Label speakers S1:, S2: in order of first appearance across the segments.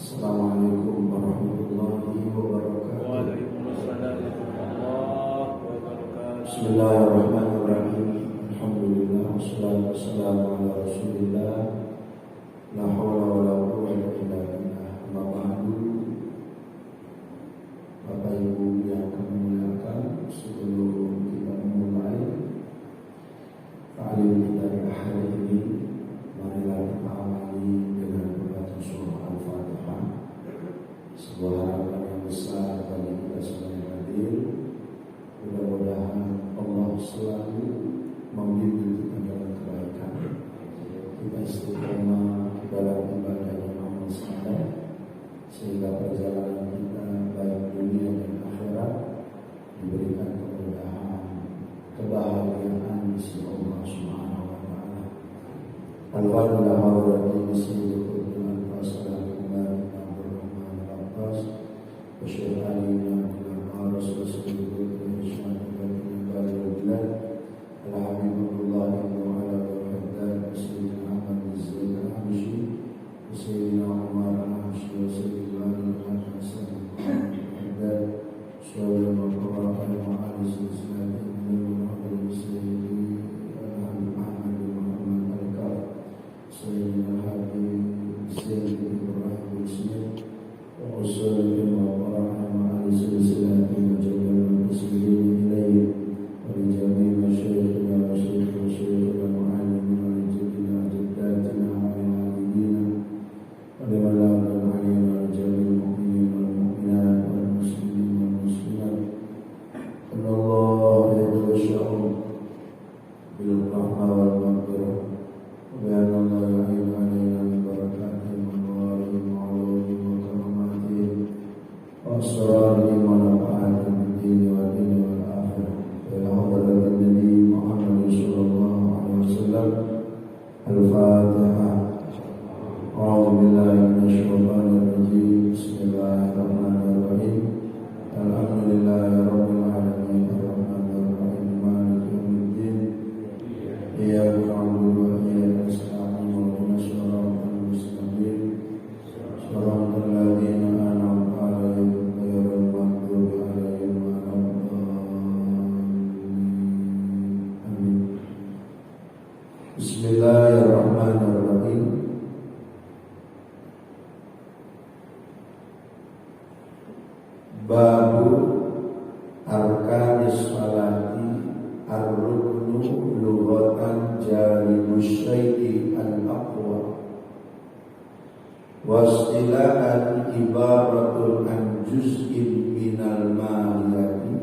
S1: Assalamualaikum warahmatullahi wabarakatuh.
S2: Waalaikumsalam warahmatullahi wabarakatuh.
S1: Bismillahirrahmanirrahim. Alhamdulillah wassalatu wassalamu ala Rasulillah. La haula wala quwwata illa billah. Amma ba'du. Bapak Ibu yang kami muliakan, sebelum kita memulai ta'lim kita di hari ini, marilah kita awali dengan membaca surah Al-Fatihah. Sebuah harapan yang besar bagi kita semua yang hadir. Mudah-mudahan Allah selalu membimbing kita dalam kebaikan. Kita istiqomah dalam ibadah yang amal saleh, sehingga perjalanan kita baik dunia dan akhirat diberikan kemudahan, kebahagiaan di sisi Allah Subhanahu wa taala. Al-Fatihah warahmatullahi wabarakatuh. Syekh Ali bin Abdul Rasulullah Alhamdulillah wa ala wa sayyidina Ahmad bin Zaid al-Hamshi sayyidina Umar al-Hamshi wa sayyidina Hasan al-Haddad syawal al-Qur'an wa ali silsilah min sayyidina Muhammad bin Muhammad al-Kaf sayyidina Habib sayyidina Ibrahim bin Smith wa usulul Bismillahirrahmanirrahim. Babu arkanis salati ar-ruknu lughatan jaribus syai'i al-aqwa wastilahan ibaratun an juz'in minal maliyati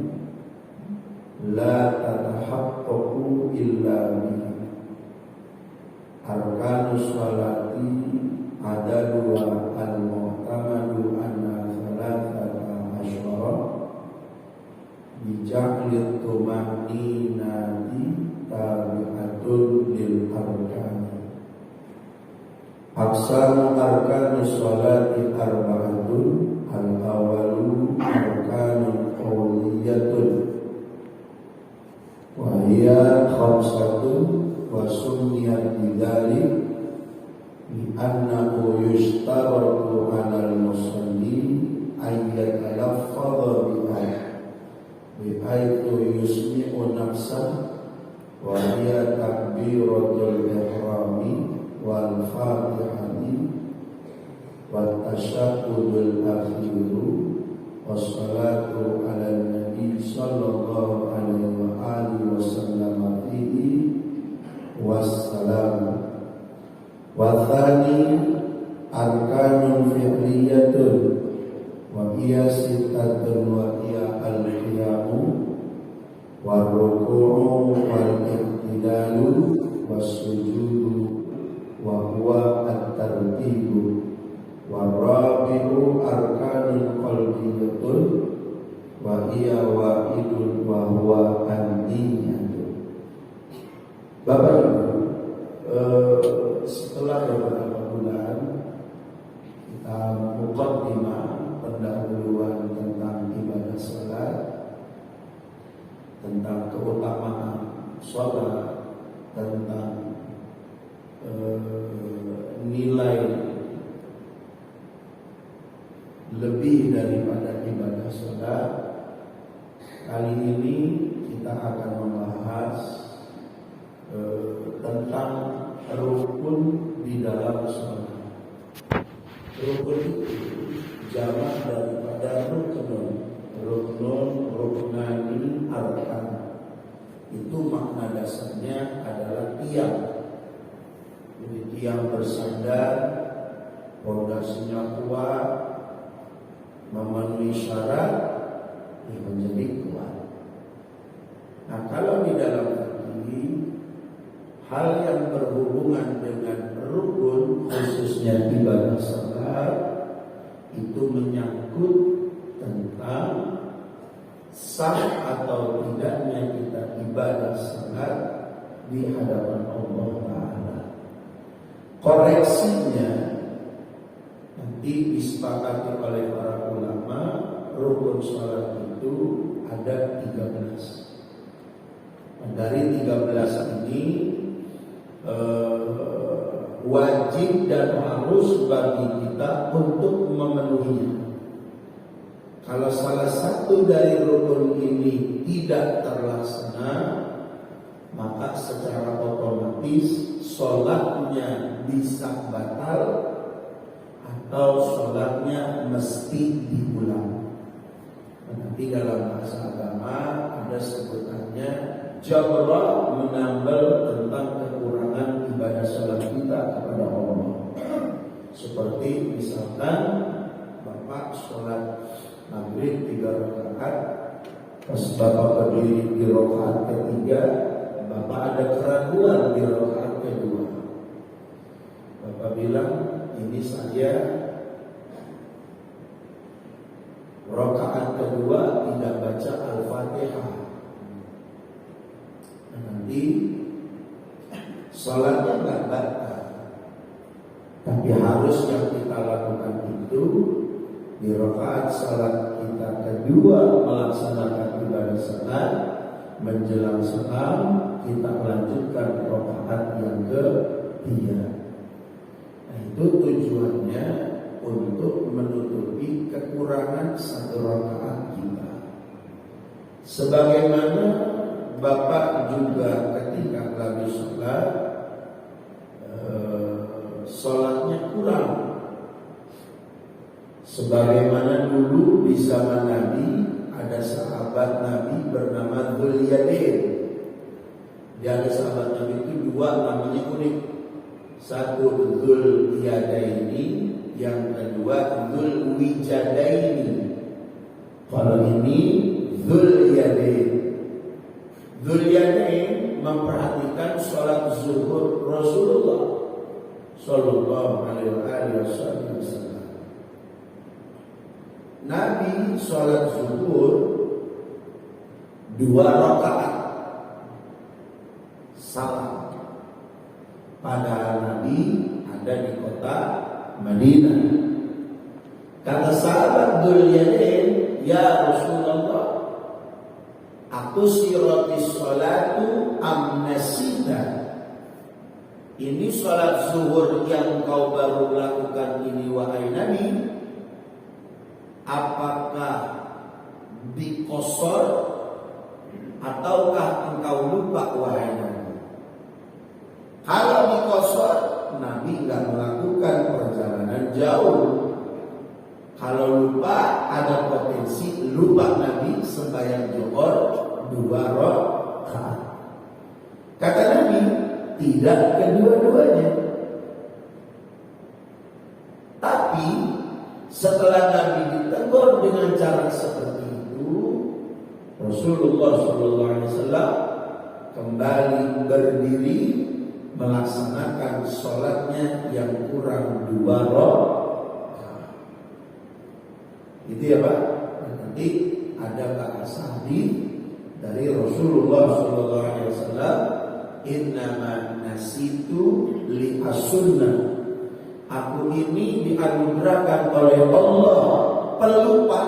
S1: la tatahaqqaqu illa bihi. Arkanus salati ada dua, al-mu'tamadu anna thalathata asyara bija'lit tuma'ninati tabi'atun lil arkani. Aksamu arkanus salati arba'atun, al-awalu arkanun qawliyatun wa hiya khamsatun wa sunniyat bidzalik li annahu yushtaratu 'alal musalli ay yatalaffadha bi ayatu yusmi'u nafsa wa hiya takbiratul ihrami wal fatihati wat tasyahhudul akhiru wassalatu 'alan nabi sallallahu alaihi wa alihi wasallam fihi wassalam. Wa tsani arkanun fi'liyatun wa hiya sittatun wa hiya al-qiyamu wa ruku'u wal i'tidalu was sujudu wa huwa at-tartibu wa rabi'u arkanun qalbiyatun wa hiya wa'idun wa huwa an-niyyah. Bapak Ibu, setelah beberapa bulan kita muqaddimah pendahuluan tentang ibadah salat, tentang keutamaan salat, tentang nilai lebih daripada ibadah sholat. Kali ini kita akan membahas tentang rukun di dalam sholat. Rukun itu jamak daripada ruknani arkan. Itu makna dasarnya adalah tiang. Jadi tiang bersandar, pondasinya kuat, memenuhi syarat, yang menjadi kuat. Nah, kalau di dalam ini hal yang berhubungan dengan rukun, khususnya ibadah salat, itu menyangkut tentang sah atau tidaknya kita ibadah salat di hadapan Allah Ta'ala. Koreksinya nanti disepakati oleh para ulama, rukun salat itu ada 13. Nah, dari 13 ini wajib dan harus bagi kita untuk memenuhinya. Kalau salah satu dari rukun ini tidak terlaksana, maka secara otomatis sholatnya bisa batal atau sholatnya mesti diulang. Nanti dalam bahasa agama ada sebutannya jabra, menambal tentang kekurangan ibadah sholat kita kepada Allah. Seperti misalkan Bapak sholat maghrib 3 rakaat, pas Bapak berdiri di rakaat ketiga, Bapak ada keraguan di rakaat kedua. Bapak bilang, ini saya rakaat kedua tidak baca Al-Fatihah. Nanti sholatnya nggak batal, tapi harus yang kita lakukan itu di rakaat salat kita kedua melaksanakan ibadah salat, menjelang salam kita melanjutkan rakaat yang ketiga. Nah, itu tujuannya untuk menutupi kekurangan satu rakaat kita. Sebagaimana Bapak juga ketika lagi sholat, sholatnya kurang. Sebagaimana dulu di zaman Nabi ada sahabat Nabi bernama Dzul-Yadain. Dia ada sahabat Nabi itu dua, namanya unik. Satu Dzul-Yadaini, yang kedua Dzul-Wijadaini. Kalau ini Dzul-Yadain. Dzul-Yadain memperhatikan sholat zuhur Rasulullah Sallallahu Alaihi Wasallam. Nabi sholat zuhur 2 rakaat salam. Padahal Nabi ada di kota Madinah. Kata sahabat Dzul-Yadain, ya Rasulullah, aku siratis sholatu amnasita. Ini sholat zuhur yang kau baru lakukan ini wahai Nabi, apakah dikosor ataukah engkau lupa wahai Nabi? Kalau dikosor, Nabi tidak melakukan perjalanan jauh. Kalau lupa, ada potensi lupa Nabi sembahyang zuhur 2 rakaat. Kata Nabi, tidak kedua-duanya. Tapi setelah Nabi ditegur dengan cara seperti itu, Rasulullah SAW kembali berdiri melaksanakan sholatnya yang kurang 2 rakaat. Itu ya Pak. Nanti ada bahasa hadis dari Rasulullah SAW, innama nasitu li as-sunnah. Aku ini dianugerahkan oleh Allah pelupa.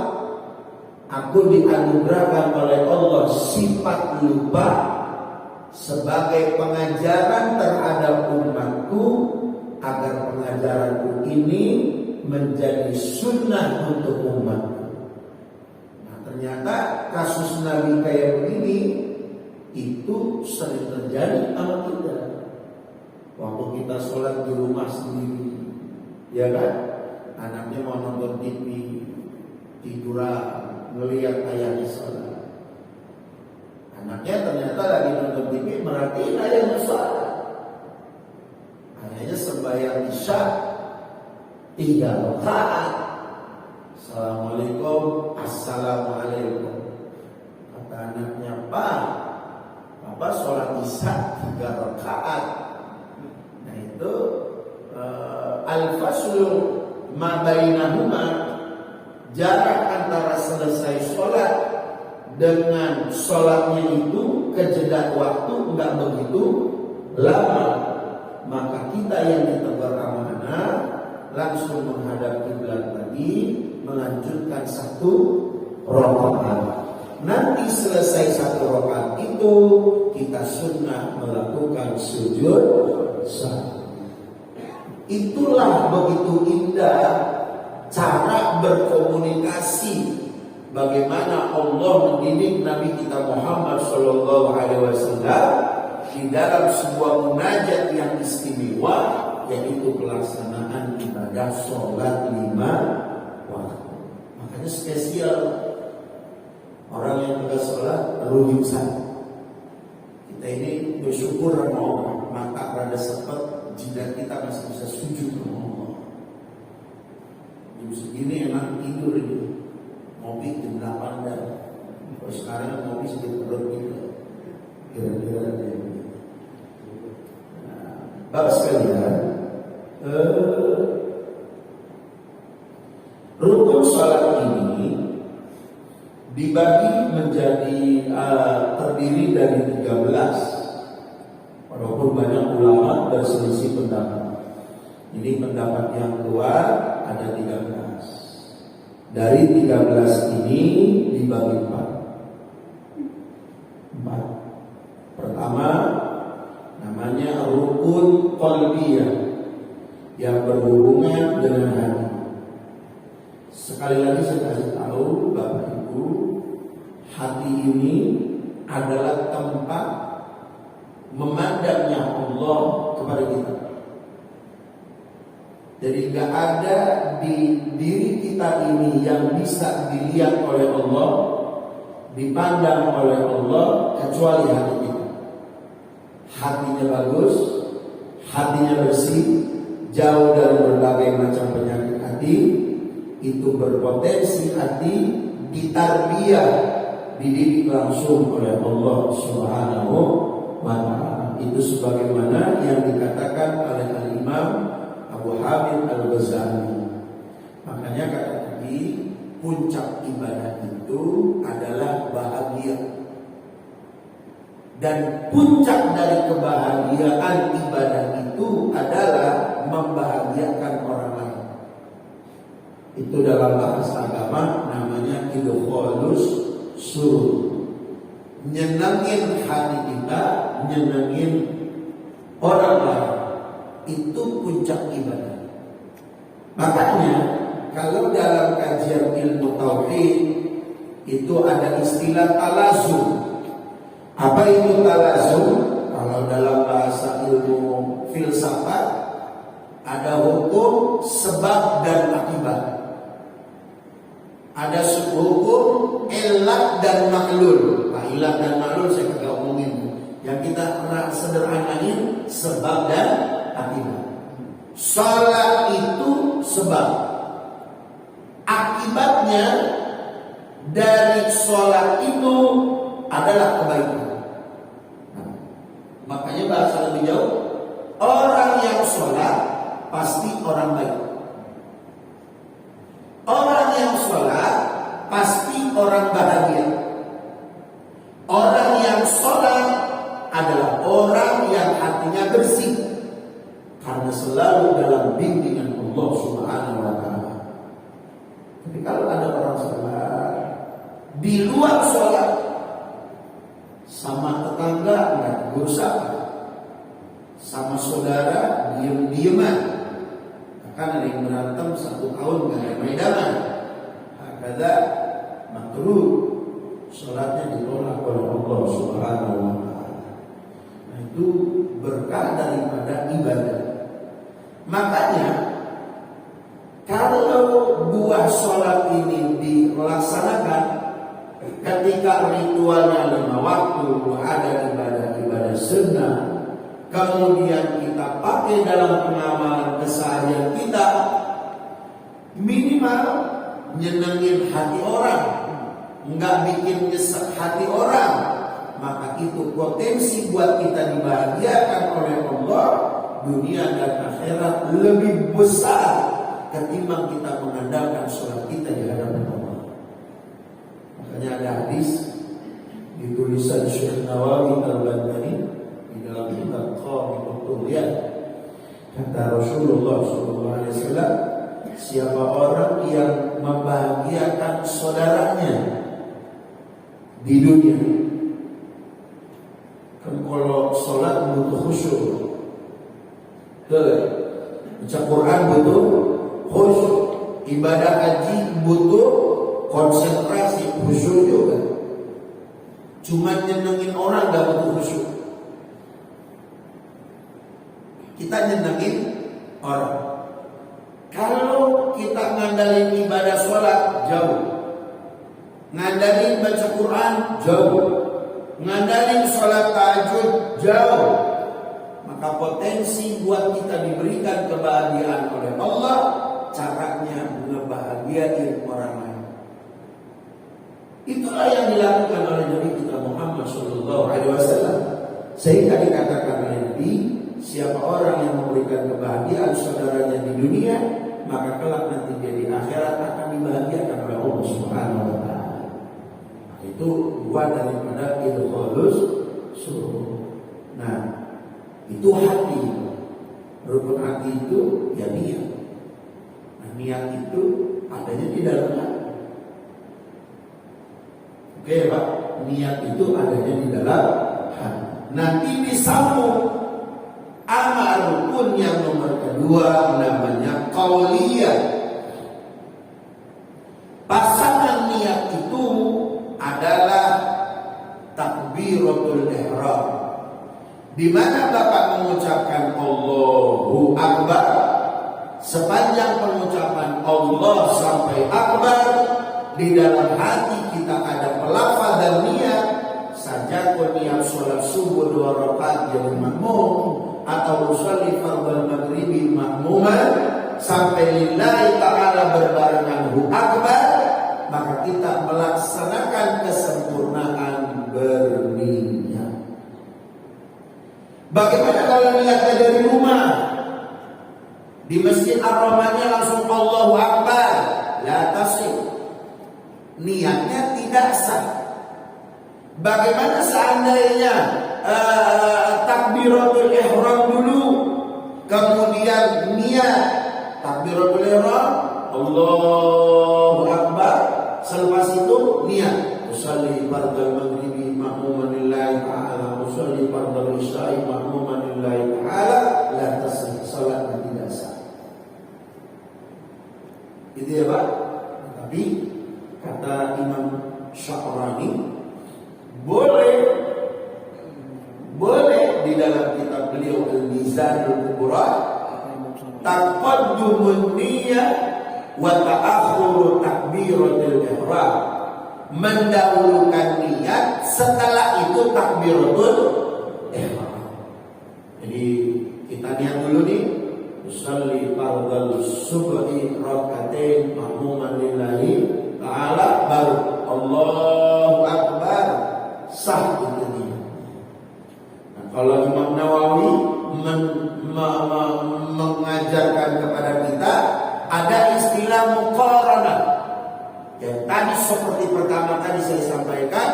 S1: Aku dianugerahkan oleh Allah sifat lupa sebagai pengajaran terhadap umatku, agar pengajaranku ini menjadi sunnah untuk umat. Nah, ternyata kasus Nabi kayak begini itu sering terjadi sama kita. Waktu kita sholat di rumah sendiri, ya kan? Anaknya mau nonton TV, tiduran, ngelihat ayahnya sholat. Anaknya ternyata lagi nonton TV, merhatiin ayahnya sholat. Ayahnya sembahyang isya 3 rakaat. Assalamualaikum, assalamualaikum. Kata anaknya, Pak, Papa sholat isya 3 rakaat. Nah itu al-faslu ma bainahuma, jarak antara selesai sholat dengan sholatnya itu kejeda waktu enggak begitu lama. Maka kita yang ditegur amanah langsung menghadap kiblat lagi, melanjutkan 1 rakaat. Nanti selesai 1 rakaat itu kita sunnah melakukan sujud sahwi. Itulah begitu indah cara berkomunikasi. Bagaimana Allah mendidik Nabi kita Muhammad SAW di dalam sebuah munajat yang istimewa, yaitu pelaksanaan ibadah sholat 5 waktu. Makanya spesial orang yang tidak sholat rugi besar. Kita ini bersyukur sama Allah, mata rada sepet, jidat kita masih bisa sujud sama Allah. Jam segini emang tidur ini, ngopi jam 8 dah. Kalau sekarang ngopi sedikit perut gitu, kira-kira gitu. Bapak sekalian, rukun salat ini dibagi menjadi terdiri dari 13. Walaupun banyak ulama berselisih pendapat. Ini pendapat yang keluar ada 13. Dari 13 ini dibagi 4. Pertama, namanya rukun qalbiyah yang berhubungan dengan hati. Sekali lagi saya kasih tahu Bapak Ibu, hati ini adalah tempat memandangnya Allah kepada kita. Jadi gak ada di diri kita ini yang bisa dilihat oleh Allah, dipandang oleh Allah kecuali hati kita. Hatinya bagus, hatinya bersih, jauh dari berbagai macam penyakit hati, itu berpotensi hati ditarbiyah, dididik langsung oleh Allah Subhanahu wa ta'ala. Itu sebagaimana yang dikatakan oleh Al-Imam Abu Hamid Al-Ghazali. Makanya kata tadi, puncak ibadah itu adalah bahagia. Dan puncak dari kebahagiaan ibadah itu adalah membahagiakan orang lain. Itu dalam bahasa agama namanya idkhalus surur. Nyenengin hati kita, nyenengin orang lain. Itu puncak ibadah. Makanya kalau dalam kajian ilmu tauhid itu ada istilah talazum. Apa itu talazum? Kalau dalam bahasa ilmu filsafat ada hukum sebab dan akibat. Ada hukum ilat dan maklul. Nah, ilat dan maklul saya kagak omongin. Yang kita pernah sederhanain sebab dan akibat. Salat itu sebab. Akibatnya dari salat itu adalah kebaikan. Nah, makanya bahasa lebih jauh, orang yang sholat pasti orang baik. Orang yang sholat pasti orang bahagia. Orang yang sholat adalah orang yang hatinya bersih, karena selalu dalam bimbingan Allah Subhanahu wa ta'ala. Tapi kalau ada orang sholat di luar sholat, sama tetangga nggak tegur sapa, sama saudara diem-dieman, Bahkan ada yang berantem 1 tahun gak ada maidanan. Hakada makruh, sholatnya ditolak oleh Allah Subhanahu wa Ta'ala. Nah, itu berkah daripada ibadah. Makanya kalau buah sholat ini dilaksanakan ketika ritualnya 5 waktu, ada ibadah-ibadah sunnah, kemudian kita pakai dalam pengamalan keseharian kita, minimal nyenengin hati orang, nggak bikin nyesek hati orang, maka itu potensi buat kita dibahagiakan oleh Allah dunia dan akhirat lebih besar ketimbang kita mengandalkan sholat kita di hadapan Allah. Makanya ada hadis di tulisan Syekh Nawawi Al-Albani di dalam kitab Qawmi Qur'an, kata Rasulullah SAW, siapa orang yang membahagiakan saudaranya di dunia, kan kalau sholat butuh khusyuk, baca Quran butuh khusyuk, ibadah haji butuh konsentrasi, khusyuk juga. Cuma nyenengin orang gak butuh khusyuk. Kita nyenengin orang. Kalau kita ngandalin ibadah sholat, jauh. Ngandalin baca Quran, jauh. Ngandalin sholat tahajud, jauh. Maka potensi buat kita diberikan kebahagiaan oleh Allah, caranya ngebahagiain orang lain. Itulah yang dilakukan oleh Nabi kita Muhammad SAW. Sehingga dikatakan oleh Nabi, siapa orang yang memberikan kebahagiaan saudaranya di dunia, maka kelak nanti dia di akhirat akan dibahagiakan oleh Allah Subhanahu wa Ta'ala. Itu buat daripada idkhalus surur. Nah, itu hati. Rukun hati itu ya niat. Nah, niat itu adanya di dalam hati. Oke Pak, niat itu adanya di dalam hati. Nanti disambung amal rukun yang nomor kedua, namanya qauliyah. Pasangan niat itu adalah takbiratul ihram, di mana Bapak mengucapkan Allahu Akbar. Sepanjang pengucapan Allah sampai Akbar, di dalam hati kita ada pelafaz dan niat. Saja kau niat sholat subuh 2 rakaat jadi makmum, atau usolli fardhu maghribi makmuman sampai lillahi ta'ala berbarengan Allahu Akbar, maka kita melaksanakan kesempurnaan berniat. Bagaimana kalau niatnya dari rumah? Di Masjid Ar-Rahmannya langsung Allahu Akbar, la tasih. Niatnya tidak sah. Bagaimana seandainya takbiratul ihram dulu, kemudian niat takbiratul ihram Allahu Akbar, selepas itu niat usolli fardhu maghribi makmuman lillahi ta'ala, usolli fardhu isya'i makmuman lillahi ta'ala, la tasih, salat tidak sah. Itu ya Pak. Tapi kata Imam Sya'rani, boleh di dalam kitab beliau Al-Mizanul Kubra, taqaddumun niyyah wa ta'akhkhuru takbiratul ihram, mendahulukan niat, setelah itu takbiratul ihram. Jadi kita niat dulu nih, usolli fardhu subhi rakaatain makmuman lillahi ta'ala, baru Allahu Akbar, sah itu niat. Nah, kalau Imam Nawawi mengajarkan kepada kita ada istilah muqaranah. Yang tadi seperti pertama tadi saya sampaikan,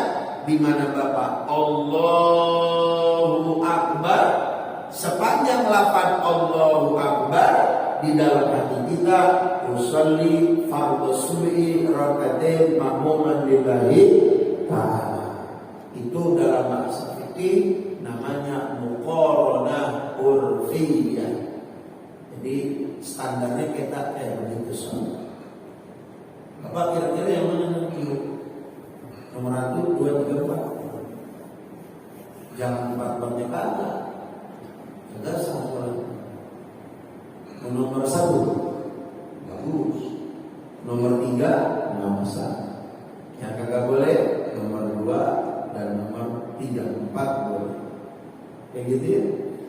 S1: di mana Bapak Allahu Akbar, sepanjang lafaz Allahu Akbar di dalam hati kita usolli fardhu subhi rakaatain makmuman lillahi ta'ala. Itu dalam bahasa fikih namanya muqaranah urfiyah. Jadi standarnya kita begitu soalnya. Apa kira-kira yang mana yang kilo? Nomor 1, 2, 3, 4. Jangan 4 banyak kata. Enggak salah. Nomor 1 bagus. Nomor 3 nggak masalah. Yang kagak boleh nomor 2 dan nomor 3, 4 boleh. Kayak gitu ya.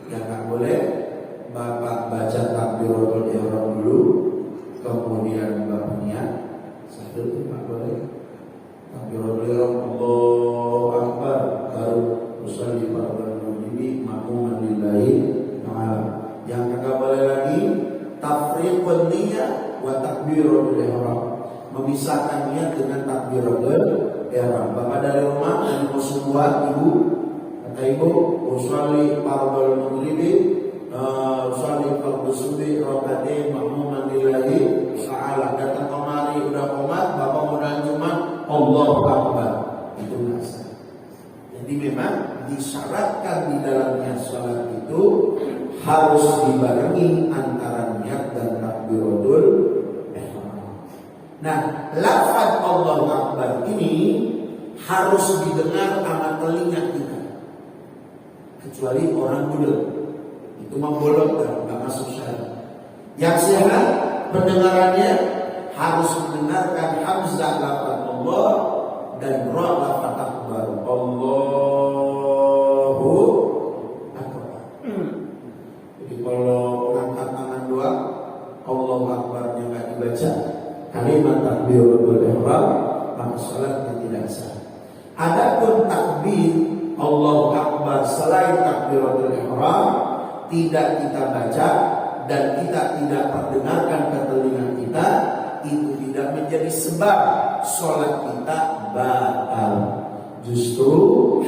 S1: Yang nggak boleh Bapak baca takbiratul ihram dulu, kemudian Bapak niat. Satu itu nggak boleh. Takbiratul ihram Allahu Akbar, baru usolli fardhu ini ma'muman lillahi ta'ala. Yang kagak boleh lagi tafriqun niyah wa takbiratul ihram, memisahkan niat dengan takbiratul ihram. Bapak dari rumah yang mau buat ibu, kata ibu usolli fardhu maghribi usolli fardhu subhi rakaatain ma'muman lillahi ta'ala. Datang kemari udah qomat, bapak modal cuma Allahu Akbar, itu nggak sah. Jadi memang disyaratkan di dalamnya salat itu harus dibarengi antara niat dan takbiratul ihram. Nah, lafaz Allahu Akbar ini harus didengar sama telinga kita, kecuali orang budel, itu membolongkan, nggak masuk syarat. Yang sehat pendengarannya harus mendengarkan hamzah lafaz Allah dan ra lafaz akbar. Allahu Akbar. Jadi kalau angkat tangan doang, Allahu Akbarnya nggak dibaca, kalimat takbiratul ihram, maka salatnya tidak sah. Adapun takbir Allahu Akbar selain takbiratul ihram tidak kita baca dan kita tidak perdengarkan ke telinga kita, itu tidak menjadi sebab sholat kita batal. Justru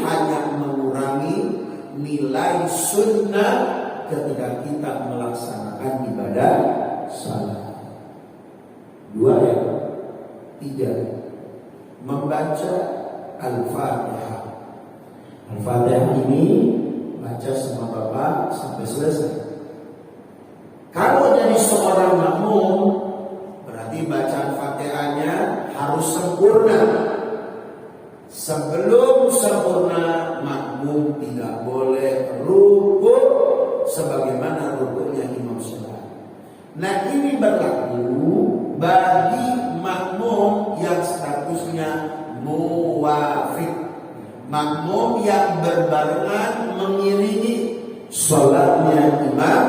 S1: hanya mengurangi nilai sunnah ketika kita melaksanakan ibadah salat. 2 ya, 3, membaca Al-Fatihah. Al-Fatihah ini baca sama Bapak sampai selesai. Kalau jadi seorang makmum, berarti bacaan Fatihahnya harus sempurna. Sebelum sempurna, makmum tidak boleh rukuk sebagaimana rukuknya imam sholat. Nah, ini berlaku bagi makmum yang statusnya muwafid, makmum yang berbarengan mengiringi sholatnya imam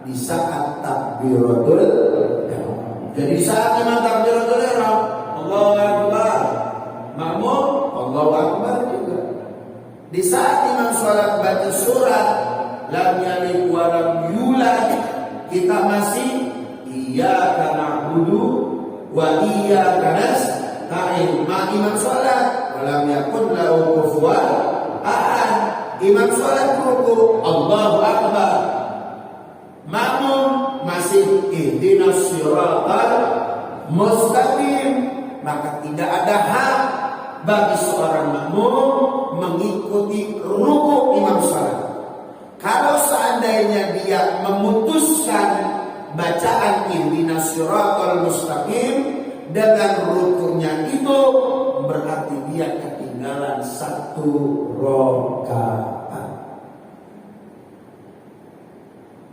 S1: di saat takbiratul ihram. Jadi saat imam takbiratul ihram, Allahu Akbar, makmum Allahu Akbar juga. Di saat imam sholat baca surat lam yalid wa lam yulad, kita masih iyyaka na'budu wa iyyaka nasta'in. Imam sholat walam yakun lahu kufuwan ahad. Imam sholat ruku Allahu Akbar, makmum masih ihdinas siratal mustaqim. Maka tidak ada hak bagi seorang makmum mengikuti ruku imam sholat. Kalau seandainya dia memutuskan bacaan ihdinas siratal mustaqim dengan rukunya itu, berarti dia ketinggalan 1 rakaat.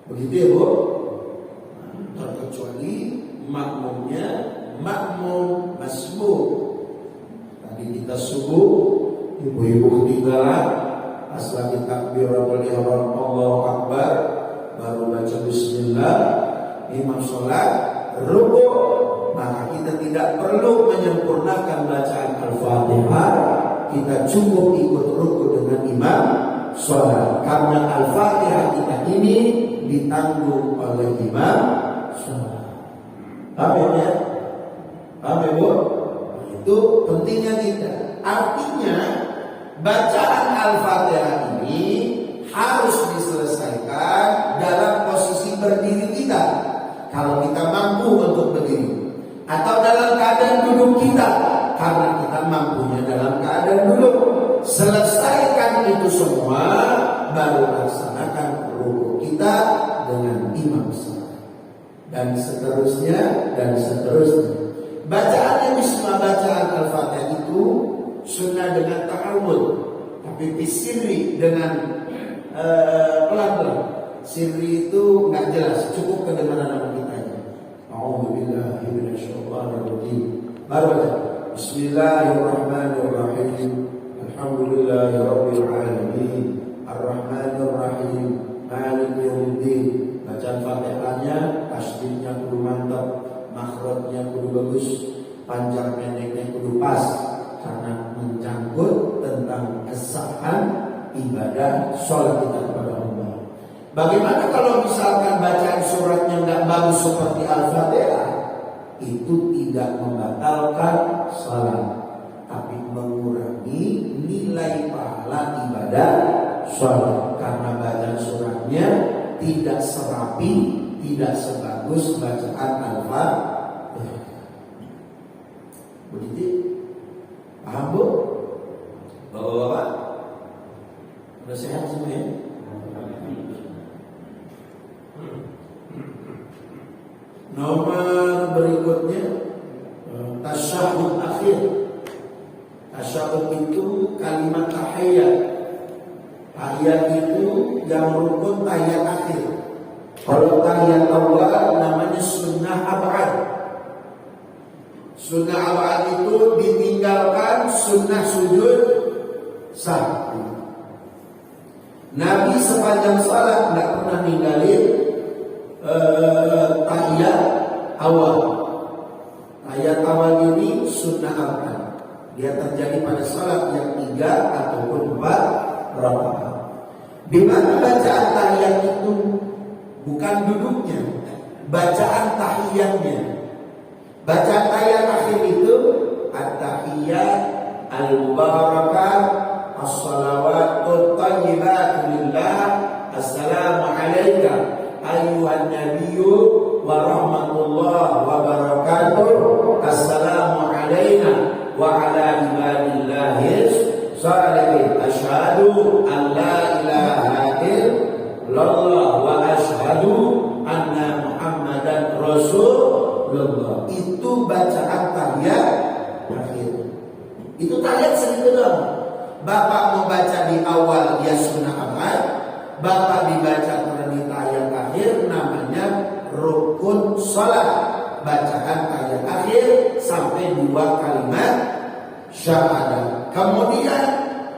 S1: Begitu ya Bu? Terkecuali makmumnya makmum masbuk. Tadi kita subuh, ibu-ibu ketinggalan, pas lagi takbiratul ihram Allahu Akbar, baru baca bismillah, imam sholat rukuk, maka kita tidak perlu menyempurnakan bacaan Al-Fatihah, kita cukup ikut rukuk dengan imam sholat, karena Al-Fatihah kita ini ditanggung oleh imam sholat. Paham ya? Paham ya Bu? Itu pentingnya kita. Artinya bacaan Al-Fatihah ini harus diselesaikan dalam posisi berdiri kita, kalau kita mampu untuk berdiri, atau dalam keadaan duduk kita, karena kita mampunya dalam keadaan duduk. Selesaikan itu semua, baru laksanakan rukuk kita dengan imam sholat. dan seterusnya dan seterusnya. Bacaannya bismillah, bacaan Al-Fatihah itu sunnah dengan ta'awud, tapi bisirri dengan pelan-pelan. Sirri itu nggak jelas, cukup kedengaran nama kita. A'udzubillahi minasyaitonir rajim. Baru baca Bismillahirrahmanirrahim. Alhamdulillahirabbil alamin. Arrahmanir rahim. Maliki yaumiddin. Bacaan Fatihahnya, tasbihnya kudu mantap, makhrajnya kudu bagus, panjang pendeknya kudu pas, karena mencangkut tentang kesahan ibadah sholat kita kepada Allah. Bagaimana kalau misalkan bacaan suratnya nggak bagus seperti Al-Fatihah? Itu tidak membatalkan salat, tapi mengurangi nilai pahala ibadah sholat, karena bacaan suratnya tidak serapi, tidak sebagus bacaan Al-Fatihah. Begitu? Paham Bu? Bapak-bapak? Udah sehat semua ya? Nomor berikutnya tasyahud akhir. Tasyahud itu kalimat tahiyat. Tahiyat itu yang rukun tahiyat akhir. Kalau tahiyat awal namanya sunnah ab'ad. Sunnah ab'ad itu ditinggalkan sunnah sujud sahwi. Nabi sepanjang salat tidak pernah ninggalin tahiyat awal. Tahiyat awal ini sunnah ab'ad. Dia terjadi pada salat yang 3 ataupun 4 rakaat. Di mana bacaan tahiyat itu bukan duduknya, bacaan tahiyatnya. Bacaan tahiyat akhir itu at-tahiyat al-mubarakah as-salawatut thayyibatu lillah assalamu alayka ayyuhan nabiyyu wa rahmatullah wa barakatuh assalamu alayna wa ala ibadillahis sholihin asyhadu an la ilaha illallah wa asyhadu anna muhammadan rasulullah. Itu bacaan tahiyat akhir. Itu tahiyat sedikit doang. Bapak mau baca di awal ya sunnah abad, bapak dibaca di tahiyat akhir namanya rukun salat. Bacaan tahiyat akhir sampai 2 kalimat syahadat. Kemudian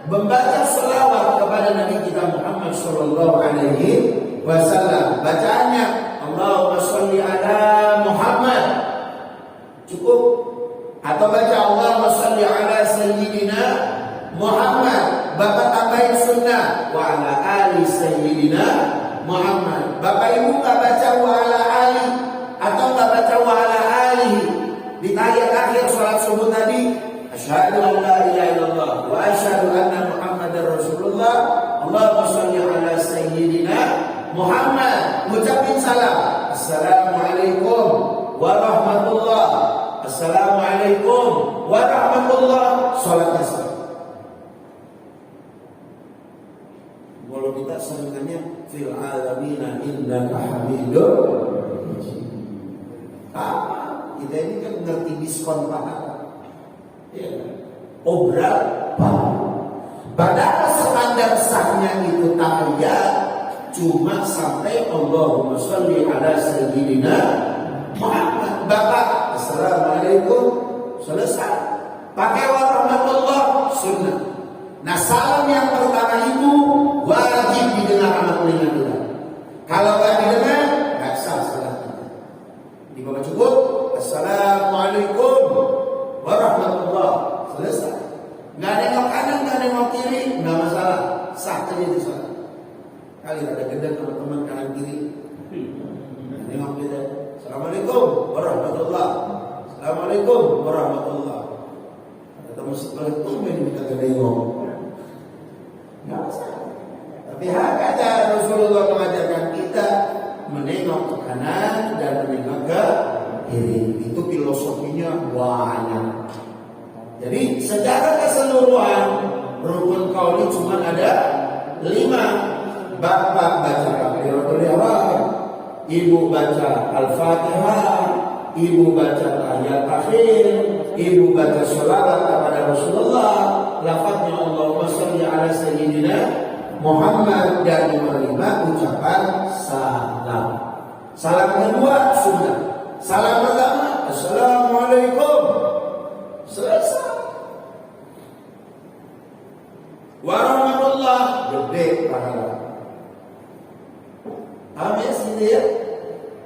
S1: membaca selawat kepada Nabi kita Muhammad sallallahu alaihi wasallam. Bacaannya Allahumma sholli ala Muhammad. Cukup. Atau baca Allahumma sholli ala sayyidina Muhammad. Bapak tambahin sunnah wa ala ali sayyidina Muhammad. Bapak Ibu enggak baca wa ala ali atau enggak baca wa ala alihi di tahiyat akhir salat subuh tadi, asyhadu an la ilaha illallah wa asyhadu anna muhammadar rasulullah. Allahumma sholli ala sayyidina Muhammad. Ucapin salam. Assalamualaikum warahmatullah. Assalamualaikum warahmatullah. Salat asar. Kalau kita seringannya fil alamina innaka hamidun majid. Kita ini kan ngerti diskon pahala. Ya. Obral pahala. Padahal standar sahnya itu tahiyat cuma sampai Allahumma sholli ala sayyidina Muhammad. Bapak assalamualaikum selesai. Pakai warahmatullah sunnah. Nah salam yang pertama itu wajib didengar sama telinga kita. Kalau nggak didengar nggak sah salat kita. Di bawah cukup assalamualaikum warahmatullah selesai. Nggak nengok kanan, nggak nengok kiri, nggak masalah, sah aja itu salat. Kali ada gendeng teman-teman kanan kiri, nengok beda. Assalamualaikum warahmatullah. Assalamualaikum warahmatullah. Ada teman sebelah itu ini kita nengok. Nggak masalah. Tapi hakikatnya Rasulullah mengajarkan kita menengok ke kanan dan menengok ke kiri. Itu filosofinya banyak. Jadi secara keseluruhan rukun qauli cuma ada 5. Bapak baca takbiratul ihram. ibu baca Al-Fatihah, ibu baca ayat akhir, ibu baca sholawat kepada Rasulullah, lafaznya Allahumma sholli ala sayyidina Muhammad, dan nomor 5 ucapan salam. Salam kedua sunnah. Salam pertama Assalamualaikum, selesai. Warahmatullah, gede pahala. Paham ya sini ya?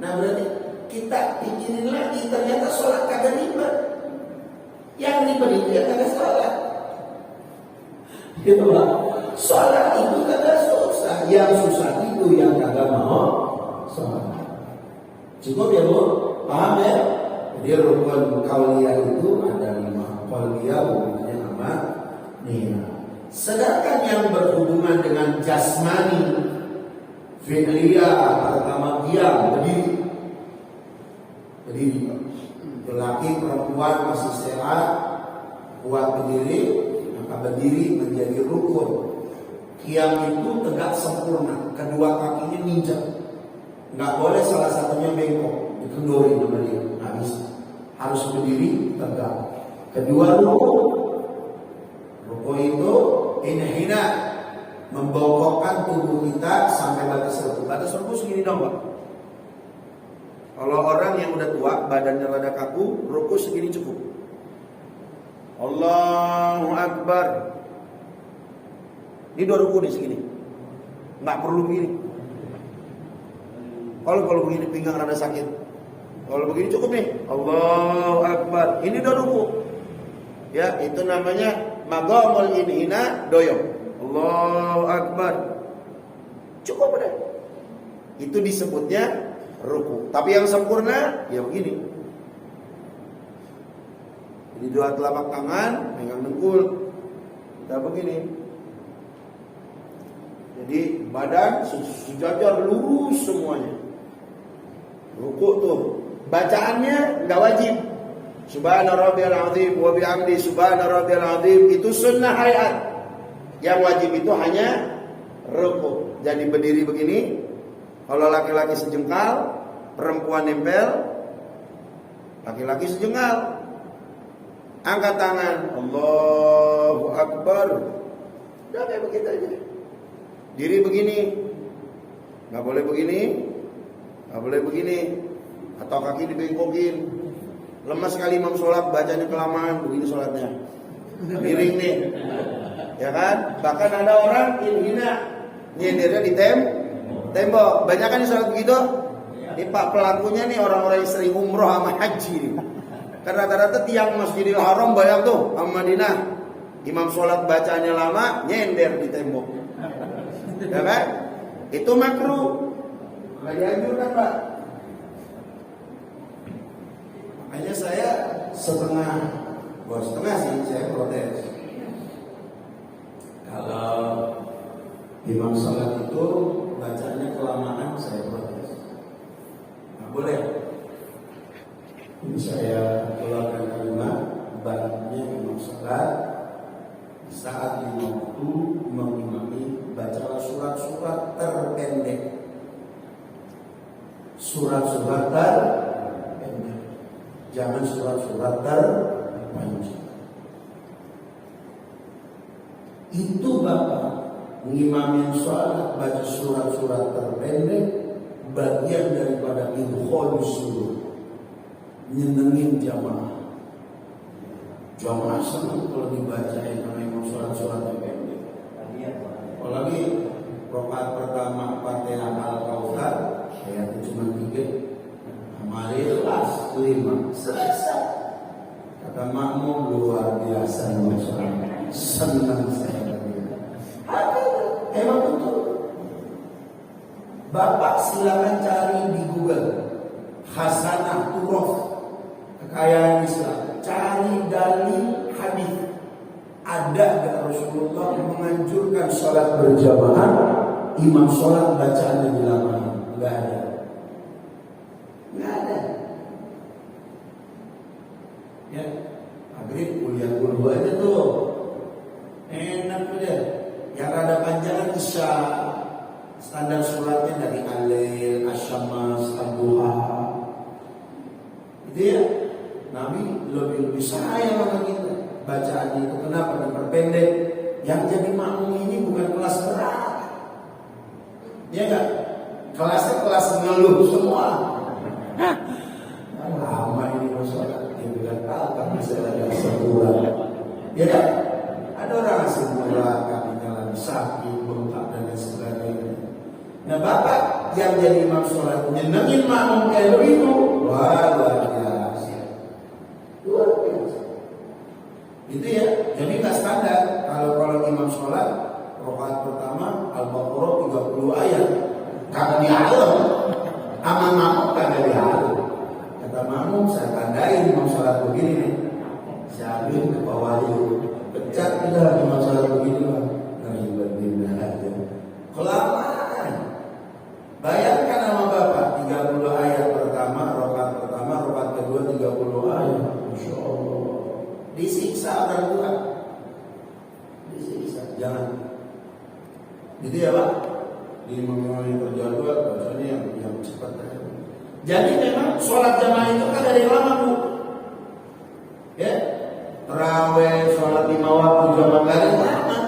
S1: Nah berarti kita pikirin lagi, ternyata sholat kagak ribet. Yang ribet itu ya kagak sholat. Gitu lah. Sholat itu kagak susah. Yang susah itu yang kagak mau sholat. Cukup ya Bu? Paham ya? Jadi rukun qauliyah itu ada 5. Qauliyah hubungannya sama niat. Sedangkan yang berhubungan dengan jasmani, fi'liyah, pertama diam, berdiri. Lelaki perempuan masih sehat, kuat berdiri, maka berdiri menjadi rukun. Qiyam itu tegak sempurna, kedua kakinya ninjak. Nggak boleh salah satunya bengkok, dikendori sama dia, nggak bisa. Harus berdiri tegak. Kedua rukun. Rukun itu inhina, membongkokkan tubuh kita sampai batas ruku. Batas ruku segini dong Pak. Kalau orang yang udah tua, badannya rada kaku, ruku segini cukup. Allahu Akbar. Ini 2 ruku nih segini. Nggak perlu begini. Kalau begini pinggang rada sakit. Kalau begini cukup nih. Allahu Akbar. Ini 2 ruku. Ya, itu namanya maqamul inhina doyong. Allahu Akbar. Cukup udah. Itu disebutnya ruku. Tapi yang sempurna ya begini. Jadi 2 telapak tangan pegang dengkul. Kita begini. Jadi badan sejajar lurus semuanya. Ruku tuh. Bacaannya enggak wajib. Subhana rabbiyal azim wa bihamdi subhana rabbiyal azim, itu sunnah hayat. Yang wajib itu hanya ruku. Jadi berdiri begini. Kalau laki-laki sejengkal, perempuan nempel. Laki-laki sejengkal. Angkat tangan, Allahu Akbar. Udah kayak begitu aja. Diri begini. Gak boleh begini. Gak boleh begini. Atau kaki dibengkokin. Lemas sekali imam sholat, bacanya kelamaan, begini sholatnya. Miring nih. Ya kan? Bahkan ada orang inhina, nyendirnya di tembok. Banyak kan sholat begitu? Ini Pak pelakunya nih orang-orang yang sering umroh sama haji nih. Karena rata-rata tiang Masjidil Haram banyak tuh sama Madinah. Imam sholat bacanya lama, nyender di tembok. Ya kan? Itu makruh. Nggak dianjurkan Pak. Makanya saya setengah sih saya protes. Kalau imam sholat itu bacanya kelamaan, saya protes. Nggak boleh. Ini saya keluarkan kalimat baiknya imam sholat di saat lima waktu mengimami, bacalah surat-surat terpendek. Surat-surat terpendek. Jangan surat-surat terpanjang. Itu Bapak mengimamin sholat baca surat-surat terpendek, bagian daripada idkhalus surur, nyenengin jamaah. Jamaah senang kalau dibacain sama surat-surat terpendek. Apalagi rakaat pertama Fatihah Al-Kautsar, ayatnya cuma 3. Mari kelas 5 selesai. Kata makmum luar biasa masyaallah. Senang saya. Emang betul. Bapak silakan cari di Google Hasanah Turuf kekayaan Islam. Cari dalil hadis. Ada gak Rasulullah menganjurkan sholat berjamaah, imam sholat bacaannya di lapangan? Gak ada. Nggak ada. Ya, maghrib kuliah dulu aja tuh. Enak tuh deh. Yang rada panjangan isya. Standar suratnya dari Al-Lail, Asy-Syams, duha. Itu ya, Nabi lebih sayang sama kita bacaan itu. Kenapa diperpendek? Yang jadi makmum ini bukan kelas berat, ya enggak? Kelasnya kelas ngeluh semua. Lama ini masalah, tidak tahu kan masih ada sebulan. Ya kan? Ada orang asing murah, kakinya lagi sakit, bengkak dan lain sebagainya. Nah, bapak yang jadi imam sholat nyenengin makmum kayak begitu, wah luar biasa, luar biasa. Itu ya, jadi nggak standar. Kalau imam sholat rakaat pertama Al-Baqarah 30 ayat, kagak dialem, sama makmum kagak dialem. Kata makmum, saya tandain imam sholat begini nih, saya ambil ke bawah itu, pecat kita imam sholat begini lah, ribet aja, kelamaan. Bayangkan sama bapak 30 ayat pertama, rakaat kedua 30 ayat, Masya Allah. Disiksa orang tua, disiksa, jangan. Gitu ya Pak. Di mengenai terjadwal bacanya yang cepat aja. Jadi memang sholat jamaah itu kan dari lama Bu. Ya, tarawih, sholat 5 waktu jamaah dari lama.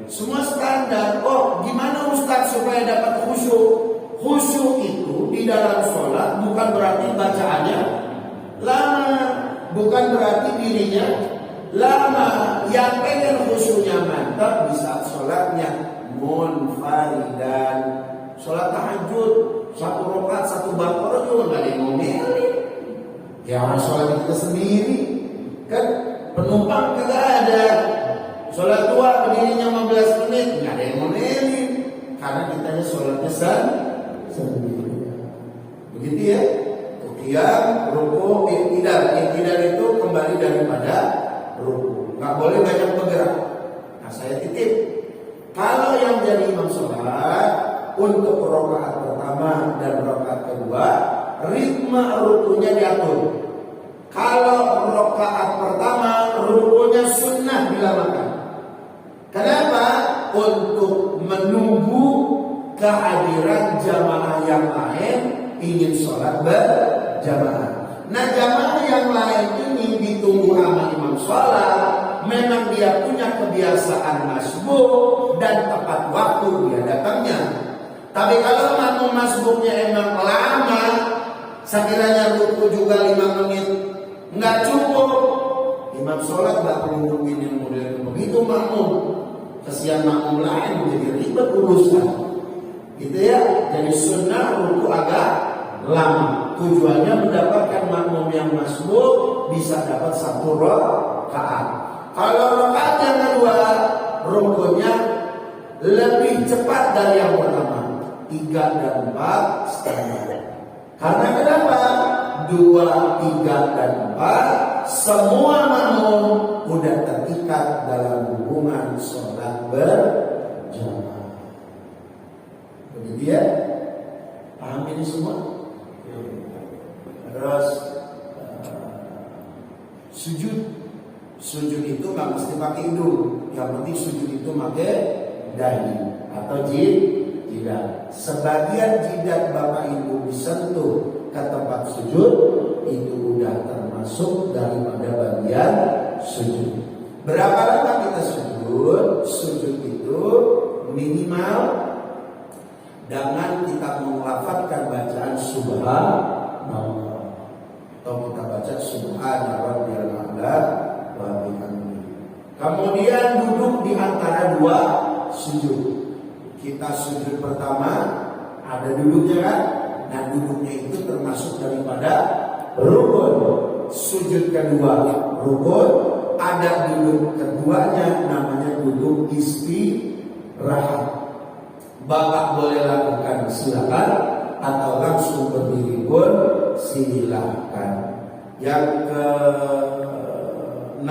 S1: Semua standar. Oh, gimana Ustaz supaya dapat khusyuk? Khusyuk itu di dalam sholat bukan berarti bacaannya lama, bukan berarti dirinya lama. Yang pengen khusyuknya mantap di saat sholatnya munfaridan. Sholat tahajud 1 rakaat 1 Baqarah juga nggak ada yang ngomelin. Ya orang sholat kita sendiri kan, penumpang kagak ada. Sholat tua berdirinya 15 menit nggak ada yang ngomelin, karena kitanya sholatnya sendiri. Begitu ya. Qiyam, ruku, iktidal itu kembali daripada ruku. Nggak boleh banyak bergerak. Nah, saya titip, kalau yang jadi imam sholat untuk rakaat pertama dan rakaat kedua, ritme rukunya diatur. Kalau rakaat pertama rukunya sunnah dilamakan. Kenapa? Untuk menunggu kehadiran jamaah yang lain ingin sholat berjamaah. Nah, jamaah yang lain ini ditunggu sama imam sholat. Memang dia punya kebiasaan masbuk dan tepat waktu dia datangnya. Tapi kalau makmum masbuknya emang lama, sekiranya ruku juga 5 menit, nggak cukup. Imam sholat nggak perlu nungguin yang model begitu makmum. Kesian makmum lain jadi ribet urusan. Gitu ya. Jadi sunnah ruku agak lama. Tujuannya mendapatkan makmum yang masbuk bisa dapat 1 rakaat. Kalau rakaat yang kedua rukunya lebih cepat dari yang pertama, 3 dan 4 standar. Karena kenapa? 2, 3 dan 4 semua makmum udah terikat dalam hubungan sholat berjamaah. Begitu ya? Paham ini semua? Terus sujud itu nggak mesti pakai hidung, yang penting sujud itu pakai dahi atau jidat. Sebagian jidat bapak ibu disentuh ke tempat sujud itu udah termasuk daripada bagian sujud. Berapa lama kita sujud? Sujud itu minimal dengan kita melafadzkan bacaan subhanallah, atau kita baca subhanarabbiyal a'la wa bihamdihi. Kemudian duduk di antara 2 sujud. Kita sujud pertama ada duduknya kan? Nah, duduknya itu termasuk daripada rukun. Sujud kedua rukun, ada duduk keduanya namanya duduk istirahat. Bapak boleh lakukan silakan, atau langsung berdiri pun silakan. Yang ke-6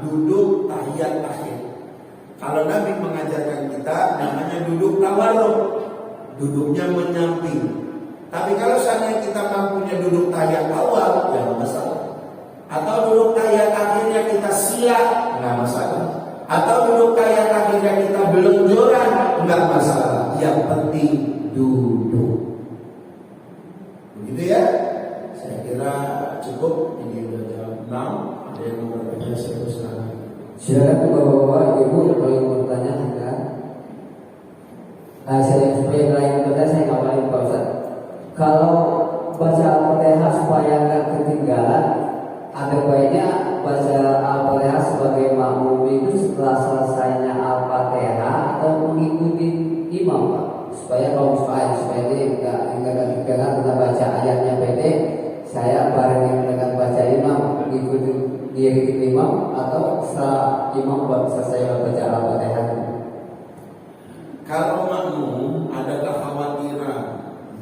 S1: duduk tahiyat akhir. Kalau Nabi mengajarkan kita namanya duduk tawarruk, duduknya menyamping. Tapi kalau seandainya kita mampunya duduk tahiyat awal, ya nggak masalah. Atau duduk tahiyat akhirnya kita siap, nggak masalah. Atau duduk tahiyat akhirnya kita belum joran, nggak masalah. Yang penting duduk. kira cukup ini udah jam 6. Ada yang mau bertanya silakan.
S3: Silakan bapak-bapak, ibu kalau yang mau bertanya silakan. Supaya lain bertanya saya ngawalin Pak Ustaz. Kalau baca Al-Fatihah supaya nggak ketinggalan, ada baiknya baca Al-Fatihah sebagai makmum itu setelah selesainya Al-Fatihah atau mengikuti imam, Pak? Supaya kalau supaya ini nggak ketinggalan, kita baca ayatnya pendek, saya barengin dengan baca imam, mengikuti diri imam, atau setelah imam buat selesai baca Al-Fatihah.
S1: Kalau makmum ada kekhawatiran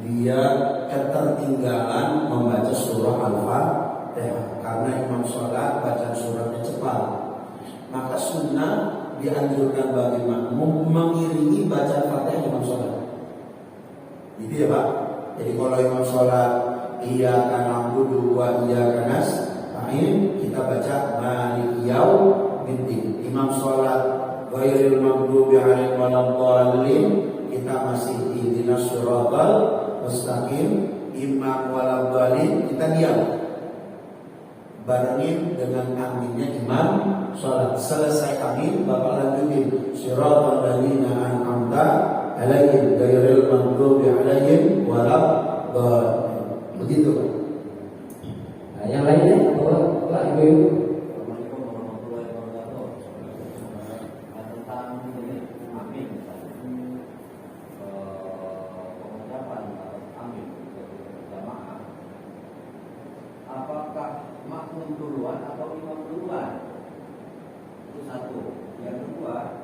S1: dia ketertinggalan membaca surah Al-Fatihah karena imam sholat baca surahnya cepat, maka sunnah dianjurkan bagi makmum mengiringi baca Al-Fatihah imam sholat. Gitu ya Pak. Jadi kalau imam sholat iyyaka na'budu wa iyyaka nasta'in, kita baca maliki yaumiddin. Imam sholat ghairil maghdubi 'alaihim waladdallin, kita masih ihdinas siratal mustaqim. Imam waladdallin, kita diam barengin dengan aminnya imam sholat. Selesai amin, Bapak lanjutin siratal ladzina an'amta 'alaihim ghairil maghdubi 'alaihim waladdallin. Begitu Pak.
S3: Nah, yang lainnya Bapak Ibu.
S4: duluan atau imam duluan, itu satu. Yang kedua,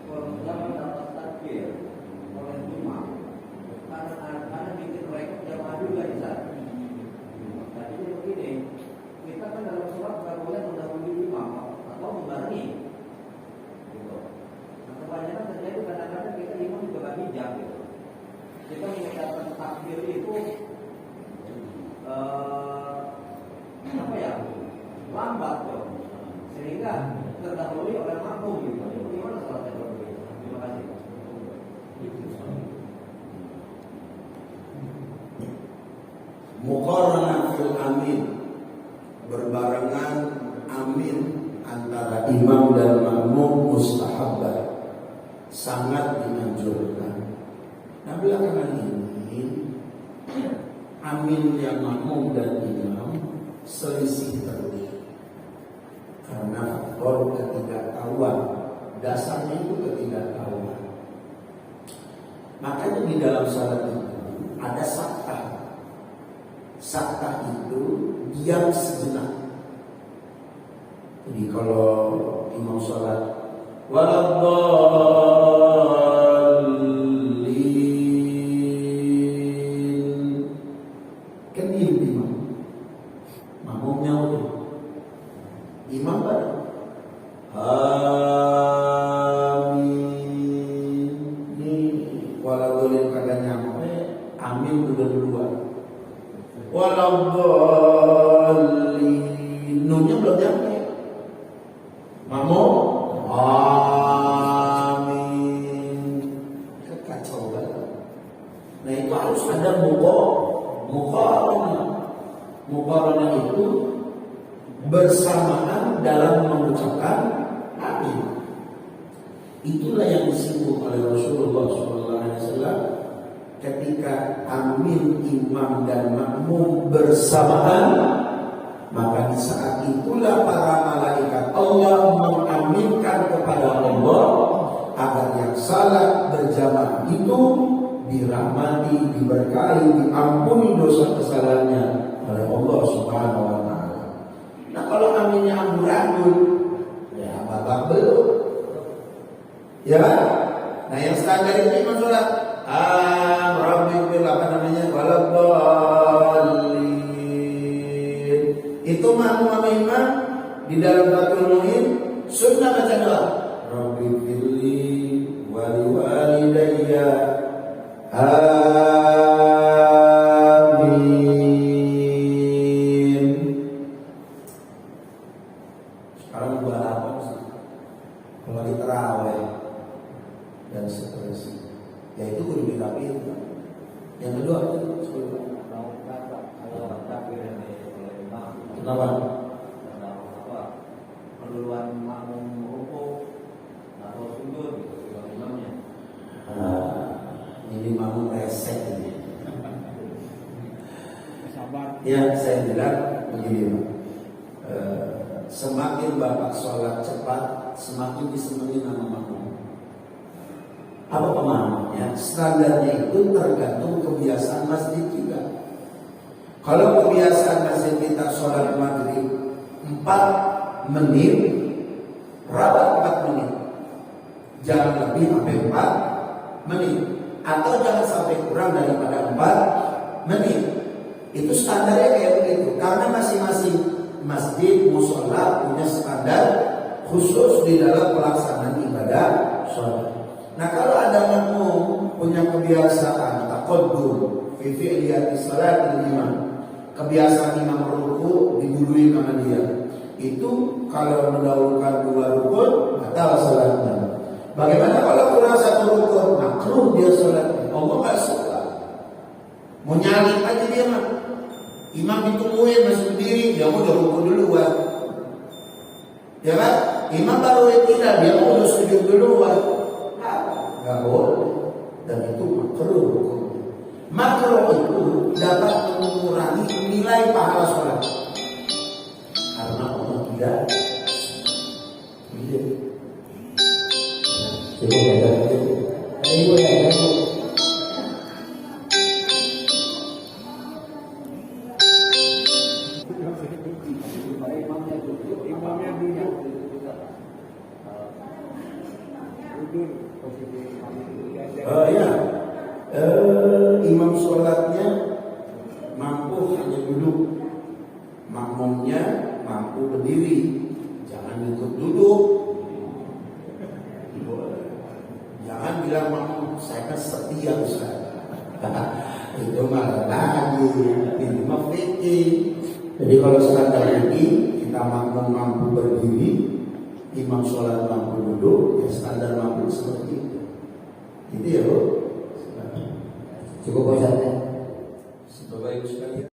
S4: pengucapan dapat takbir oleh imam karena bikin mereka jamaah juga di sana. Jadi begini, kita kan dalam sholat nggak boleh mendahului imam atau membarengi. Gitu. Nah, kebanyakan terjadi kadang-kadang kita imam juga nggak bijak gitu. Kita mengucapkan takbir itu apa ya, lambat tuh, sehingga terdahului oleh makmum gitu. Gimana sholatnya kalau begitu? Terima kasih.
S1: Muqarranah fil amin, berbarengan amin antara imam dan makmum mustahabbah, sangat dianjurkan. Nah belakangan ini amin yang makmum dan imam selisih terus karena faktor ketidaktahuan. Dasarnya itu ketidaktahuan. Makanya di dalam salat itu ada saktah. Saktah itu diam sejenak. Jadi kalau imam salat waladdallin, kan diam imam. Makmumnya udah imam pada amin. Ini waladdallin kagak nyampe, amin udah duluan. Waladdallin, nunnya belum nyampe. Makmum amin. Kacau banget. Nah itu harus ada muqarranah. Muqarranah itu bersamaan dalam mengucapkan amin. Itulah yang disebut oleh Rasulullah SAW ketika amin imam dan makmum bersamaan, maka di saat itulah para malaikat Allah mengaminkan kepada Allah agar yang salat berjamaah itu dirahmati, diberkahi, diampuni dosa kesalahannya oleh Allah Subhanahu wa taala. Nah, kalau aminnya amburadul, ya babak belum. Ya. Nah, yang standar itu imam salat, waladdallin. Itu makmum sama imam di dalam Fathul Muin sunnah baca doa. Rabbi firli wa liwalidayya. Amin. Sekarang buat apa sih? Kalau kita tarawih dan seterusnya, ya itu kudu dirapiin. Yang kedua,
S4: Mau kata kalau takbir oleh imam.
S1: kenapa?
S4: Karena apa? Perluan makmum rukuk atau sujud gitu sebagai imamnya.
S1: Ini mau reset ini.
S2: Sabar.
S1: Ya, saya bilang begini, Pak. Semakin Bapak sholat cepat, semakin disenangi nama makmum. Apa pemahamannya? Standarnya itu tergantung kebiasaan masjid kita. Kalau kebiasaan masjid kita sholat maghrib 4 menit, rawat 4 menit. Jangan lebih sampai 4 menit. Atau jangan sampai kurang daripada 4 menit. Itu standarnya kayak begitu. Karena masing-masing masjid, musola punya standar khusus di dalam pelaksanaan ibadah sholat. Nah, kalau ada makmum punya kebiasaan taqaddum fi fi'liyati salatil imam, kebiasaan imam ruku didului sama dia, itu kalau mendahulukan 2 rukun batal salatnya. Bagaimana kalau kurang 1 rukun? Makruh dia salatnya. Allah nggak suka. Mau nyalip aja dia mah. Imam ditungguin masih berdiri, dia mau udah rukun duluan. Ya kan? Imam baru tidak, dia mau udah sujud duluan. Gak boleh. Dan itu makruh hukumnya. Makruh itu dapat mengurangi nilai pahala sholat. Karena Allah tidak. Iya.
S3: Cukup ya, Ibu ya, Ibu.
S2: Imamnya duduk. Duduk.
S1: Ya, imam sholatnya mampu hanya duduk, makmumnya mampu berdiri, jangan ikut duduk. Jangan bilang makmum saya kan setia Ustaz. Itu malah lagi, ini mah fikih. Jadi kalau standar ini kita makmum mampu berdiri, imam sholat mampu duduk, ya standar mampu seperti itu. Itu ya, Bu.
S3: Cukup Ustaz.
S1: Sebagai sekalian.